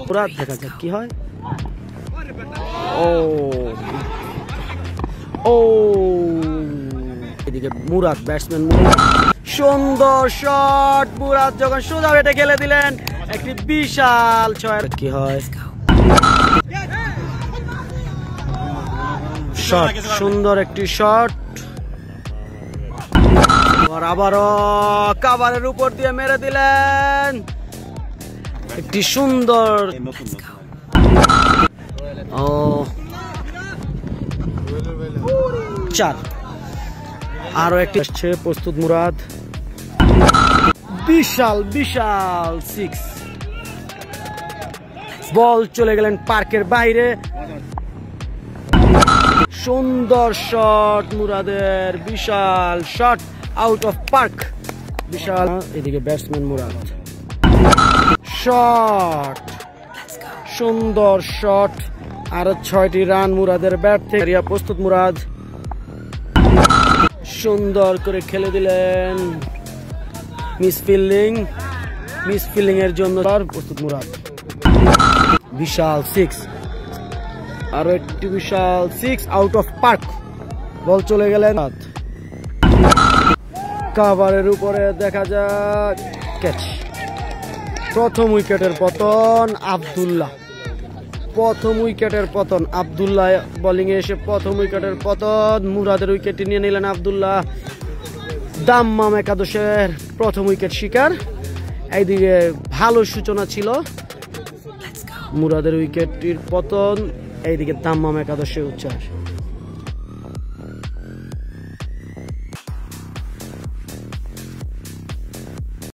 পুরা দেখা যাক কি হয়। ও ও এদিকে মুরাদ, ব্যাটসম্যান মুরাদ, সুন্দর শট। মুরাদ যখন সোজা বেটে খেলে দিলেন একটি বিশাল ছয়। কি হয়? শট, সুন্দর একটি শট। আবারও কাভারের উপর দিয়ে মেরে দিলেন একটি সুন্দর। ও 4। আরো একটি আসছে, প্রস্তুত মুরাদ। বিশাল বিশাল 6। বল চলে গেলেন পার্কের বাইরে। সুন্দর শট মুরাদের, বিশাল শট, আউট অফ পার্ক, বিশাল। এদিকে ব্যাটসম্যান মুরাদ, শট, সুন্দর শট। আরো 6টি রান মুরাদের ব্যাট থেকে। প্রস্তুত মুরাদ, সুন্দর করে খেলে দিলেন। মিস ফিল্ডিং এর জন্য প্রস্তুত মুরাদ। বিশাল 6, আরো একটি বিশাল 6, আউট অফ পার্ক। বল চলে গেলেন কাভারের উপরে, দেখা যাক ক্যাচ। প্রথম উইকেটের পতন আব্দুল্লাহ, প্রথম উইকেটের পতন আব্দুল্লাহ বোলিং এ এসে প্রথম উইকেটের পতন। মুরাদের উইকেটটি নিয়ে নিলেন আব্দুল্লাহ। দাম্মাম একাদশের প্রথম উইকেট শিকার। এইদিকে ভালো সূচনা ছিল, মুরাদের উইকেটটির পতন, এইদিকে দাম্মাম একাদশের উচ্ছ্বাস।